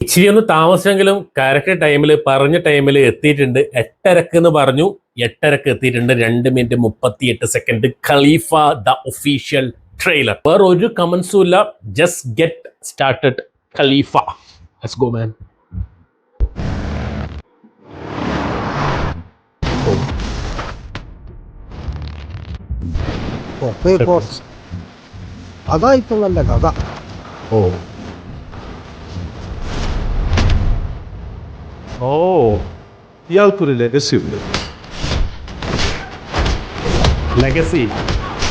ഇച്ചിരി ഒന്ന് താമസിച്ചെങ്കിലും കറക്റ്റ് ടൈമിൽ പറഞ്ഞ ടൈമിൽ എത്തിയിട്ടുണ്ട്. 8:30 എന്ന് പറഞ്ഞു, 8:30 എത്തിയിട്ടുണ്ട്. 2:38 ഖലീഫ ദ ഒഫീഷ്യൽ ട്രെയിലർ. വേറെ ഒരു കമന്റ്സും ഇല്ല. Just get started Khalifa. Let's go man. അതാ ഇപ്പൊ നല്ല കഥ. ഇയാൾക്കൊരു ലെഗസി ഉണ്ട്. ലെഗസി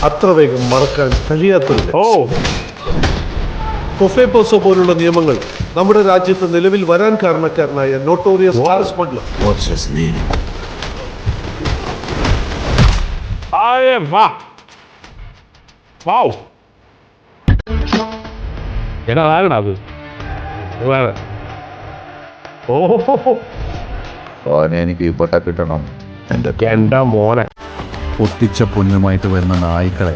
അത്ര വേഗം മറക്കാൻ കഴിയാത്തൊരു കൊഫേപോസോ പോലുള്ള നിയമങ്ങൾ നമ്മുടെ രാജ്യത്ത് നിലവിൽ വരാൻ കാരണക്കാരനായ നോട്ടോറിയസ് സ്മഗ്ലർ. എനിക്ക് ഇപ്പോട്ടെ കിട്ടണം. എന്റെ മോനെ പൊട്ടിച്ച പൊന്നുമായിട്ട് വരുന്ന നായ്ക്കളെ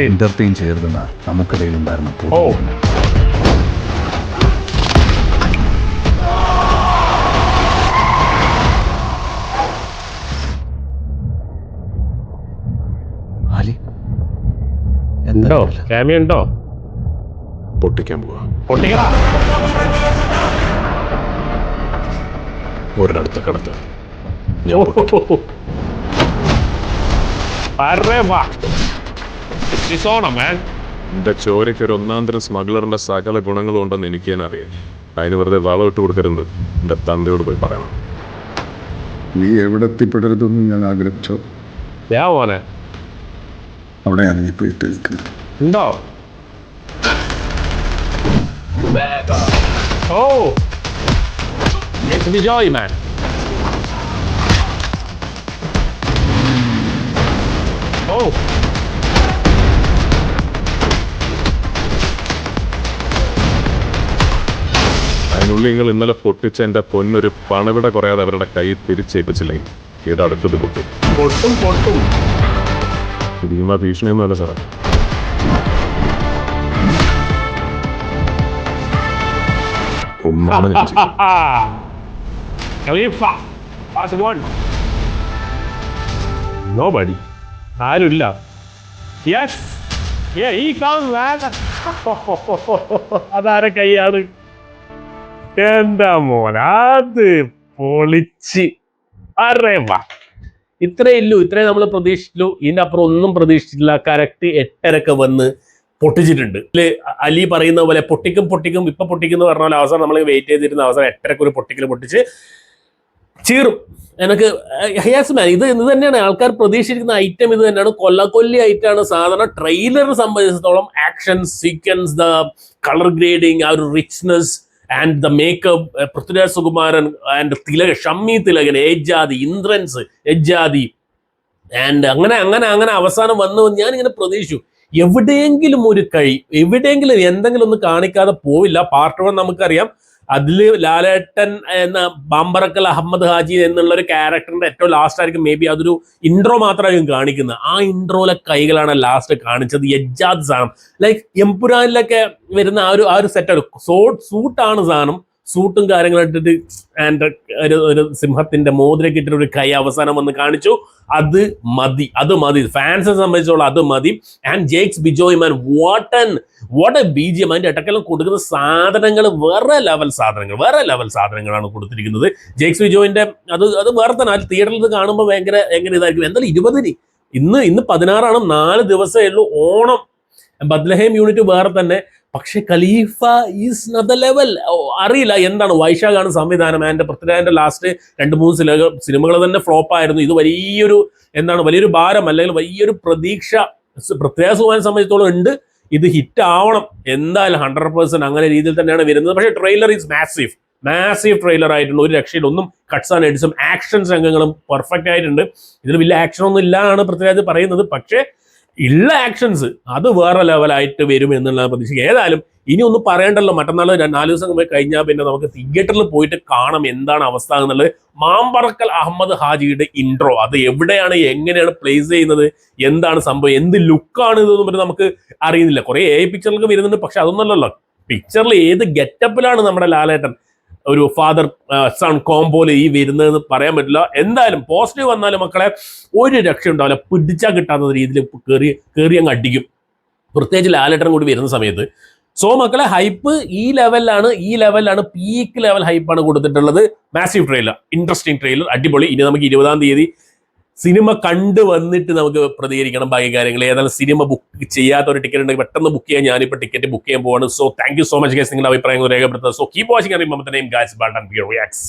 എന്റർടൈൻ ചെയ്തിരുന്ന നമുക്കിടയിൽ ഉണ്ടായിരുന്നു. ഉണ്ടോ? ക്യാമിയുണ്ടോ? പൊട്ടിക്കാൻ പോവാ. പൊട്ടിക്കടാ. ഒരിടത്ത് കിടത്ത് എന്റെ ചോരയ്ക്ക് ഒരു ഒന്നാന്തരം സ്മഗ്ലറിന്റെ സകല ഗുണങ്ങളും ഉണ്ടെന്ന് എനിക്ക് തന്നെ അറിയാം. അതിന് വെറുതെ വളം ഇട്ട് കൊടുക്കരുത്. എന്റെ തന്തയോട് പോയി പറയണം. നീ എവിടെ എത്തിപ്പെടരുതെന്ന് ഞാൻ ആഗ്രഹിച്ചോ മോനെ അവിടെയാണ് നീ പോയി ഇട്ടിരിക്കുന്നത്. ഉണ്ടോ? Enjoy, man. അതിനുള്ളിൽ നിങ്ങൾ ഇന്നലെ പൊട്ടിച്ച എന്റെ പൊന്നൊരു പണവിട കുറയാതെ അവരുടെ കൈ തിരിച്ചേൽപ്പിച്ചില്ലെങ്കിൽ ഇവിടെ അടുത്തത് പൊട്ടും. ഭീമ ഭീഷണിയൊന്നുമല്ല സാറേ. ഉമ്മാണ് ഞാൻ Khalifa, pass one. Nobody. ആരുമില്ല. Yes. Yeah, he comes, man. അതാരെ കൈയാണ്? എന്താ മോൻ അത് പൊളിച്ച്. അറേവാ, ഇത്രേ ഇല്ലു. ഇത്രേ നമ്മൾ പ്രതീക്ഷിച്ചു. ഇതിന്റെ അപ്പുറം ഒന്നും പ്രതീക്ഷിച്ചിട്ടില്ല. കറക്റ്റ് 8:30 വന്ന് പൊട്ടിച്ചിട്ടുണ്ട്. അലി പറയുന്ന പോലെ പൊട്ടിക്കും ഇപ്പൊ പൊട്ടിക്കുന്നു പറഞ്ഞാൽ അവസാനം നമ്മൾ വെയിറ്റ് ചെയ്തിരുന്ന അവസാനം 8:30 ഒരു പൊട്ടിക്കൽ പൊട്ടിച്ച് ചീറും. എനിക്ക് യെസ് മാൻ, ഇത് തന്നെയാണ് ആൾക്കാർ പ്രതീക്ഷിച്ചിരിക്കുന്ന ഐറ്റം. ഇത് തന്നെയാണ്, കൊല്ലി ഐറ്റാണ് സാധാരണ. ട്രെയിലറിനെ സംബന്ധിച്ചിടത്തോളം action sequence, the colour grading, ആ ഒരു richness and the makeup, Prithviraj Sukumaran and Shammi Thilakan, ഏജാദി, ഇന്ദ്രൻസ്, ഏജാദി ആൻഡ് അങ്ങനെ അവസാനം വന്നു. ഞാനിങ്ങനെ പ്രതീക്ഷിച്ചു എവിടെയെങ്കിലും ഒരു എവിടെയെങ്കിലും എന്തെങ്കിലും ഒന്ന് കാണിക്കാതെ പോവില്ല. പാർട്ട് 1 നമുക്കറിയാം. അതിൽ ലാലേട്ടൻ എന്ന ബാമ്പറക്കൽ അഹമ്മദ് ഹാജി എന്നുള്ള ഒരു ക്യാരക്ടറിന്റെ ഏറ്റവും ലാസ്റ്റ് ആയിരിക്കും മേ ബി അതൊരു ഇൻട്രോ മാത്രമായിരിക്കും കാണിക്കുന്നത്. ആ ഇൻട്രോയിലെ കൈകളാണ് ലാസ്റ്റ് കാണിച്ചത്. യജ്ജാദ് സാധനം ലൈക്ക് എംപുരാനിലൊക്കെ വരുന്ന ആ ഒരു സെറ്റാണ്. സൂട്ടാണ് സാധനം. സൂട്ടും കാര്യങ്ങളും ഇട്ടിട്ട് ആൻഡ് ഒരു സിംഹത്തിന്റെ മോതിരക്ക് ഇട്ടിട്ട് ഒരു കൈ അവസാനം വന്ന് കാണിച്ചു. അത് മതി. ഫാൻസിനെ സംബന്ധിച്ചോളം അത് മതി. And Jakes Bijoy man, what A BGM. അതിന്റെ ഇടക്കെല്ലാം കൊടുക്കുന്ന സാധനങ്ങൾ വേറെ ലെവൽ സാധനങ്ങളാണ് കൊടുത്തിരിക്കുന്നത്. ജേക്സ് ബിജോയിന്റെ അത് വേറെ തന്നെ. അത് തിയേറ്ററിൽ ഇത് കാണുമ്പോൾ ഭയങ്കര ഇതായിരിക്കും. എന്തായാലും 20-ന് ഇന്ന് 16 4 ദിവസമേ ഉള്ളൂ ഓണം. ബത്ലഹേം യൂണിറ്റ് വേറെ തന്നെ. പക്ഷെ ഖലീഫ ഈസ് നദർ ലെവൽ. അറിയില്ല എന്താണ്. വൈശാഖാണ് സംവിധാനം. ആൻഡ് പൃഥ്വിരാജിന്റെ ലാസ്റ്റ് 2-3 സിനിമകൾ തന്നെ ഫ്ലോപ്പ് ആയിരുന്നു. ഇത് വലിയൊരു ഭാരം അല്ലെങ്കിൽ വലിയൊരു പ്രതീക്ഷ പൃഥ്വിരാജ് സുകുമാരനെ സംബന്ധിച്ചിടത്തോളം ഉണ്ട്. ഇത് ഹിറ്റ് ആവണം എന്തായാലും 100% അങ്ങനെ രീതിയിൽ തന്നെയാണ് വരുന്നത്. പക്ഷേ ട്രെയിലർ ഈസ് മാസീവ് ട്രെയിലർ ആയിട്ടുണ്ട്. ഒരു രക്ഷയിൽ ഒന്നും കട്ട്സ് ആൻഡ് എഡിറ്റ്സും ആക്ഷൻ രംഗങ്ങളും പെർഫെക്റ്റ് ആയിട്ടുണ്ട്. ഇതിൽ വലിയ ആക്ഷൻ ഒന്നും ഇല്ല ആണ് പൃഥ്വിരാജ് പറയുന്നത്. പക്ഷേ ഉള്ള ആക്ഷൻസ് അത് വേറെ ലെവലായിട്ട് വരും എന്നുള്ള പ്രതീക്ഷിക്കുക. ഏതായാലും ഇനി ഒന്നും പറയണ്ടല്ലോ. മറ്റന്നാൾ 4 ദിവസം കഴിഞ്ഞാൽ പിന്നെ നമുക്ക് തിയേറ്ററിൽ പോയിട്ട് കാണാം എന്താണ് അവസ്ഥ എന്നുള്ളത്. മാമ്പറക്കൽ അഹമ്മദ് ഹാജിയുടെ ഇൻട്രോ അത് എവിടെയാണ്, എങ്ങനെയാണ് പ്ലേസ് ചെയ്യുന്നത്, എന്താണ് സംഭവം, എന്ത് ലുക്കാണ് ഇതെന്ന് നമുക്ക് അറിയുന്നില്ല. കുറെ AI പിക്ചറിലൊക്കെ വരുന്നുണ്ട്. പക്ഷെ അതൊന്നുമല്ലല്ലോ. പിക്ചറിൽ ഏത് ഗെറ്റപ്പിലാണ് നമ്മുടെ ലാലേട്ടൻ. ഒരു ഫാദർ സൺ കോംബോയിൽ ഈ വരുന്നതെന്ന് പറയാൻ പറ്റില്ല. എന്തായാലും പോസിറ്റീവ് വന്നാലും മക്കളെ ഒരു രക്ഷ ഉണ്ടാവില്ല. പിടിച്ചാൽ കിട്ടാത്ത രീതിയിൽ കയറി അങ്ങ് അടിക്കും, പ്രത്യേകിച്ച് ലാലേട്ടൻ കൂടി വരുന്ന സമയത്ത്. സോ മക്കളെ ഹൈപ്പ് ഈ ലെവലിലാണ് പീക്ക് ലെവൽ ഹൈപ്പാണ് കൊടുത്തിട്ടുള്ളത്. മാസീവ് ട്രെയിലർ, ഇൻട്രസ്റ്റിംഗ് ട്രെയിലർ, അടിപൊളി. ഇനി നമുക്ക് 20-ാം തീയതി സിനിമ കണ്ടു വന്നിട്ട് നമുക്ക് പ്രതികരിക്കണം ബാക്കി കാര്യങ്ങൾ. ഏതായാലും സിനിമ ബുക്ക് ചെയ്യാത്ത ഒരു ടിക്കറ്റ് ഉണ്ടെങ്കിൽ പെട്ടെന്ന് ബുക്ക് ചെയ്യാൻ ഞാനിപ്പോൾ ടിക്കറ്റ് ബുക്ക് ചെയ്യാൻ പോവാണ്. So thank you so much guys, നിങ്ങളുടെ അഭിപ്രായങ്ങൾ രേഖപ്പെടുത്തുക. So keep watching. Guys, Balton reacts.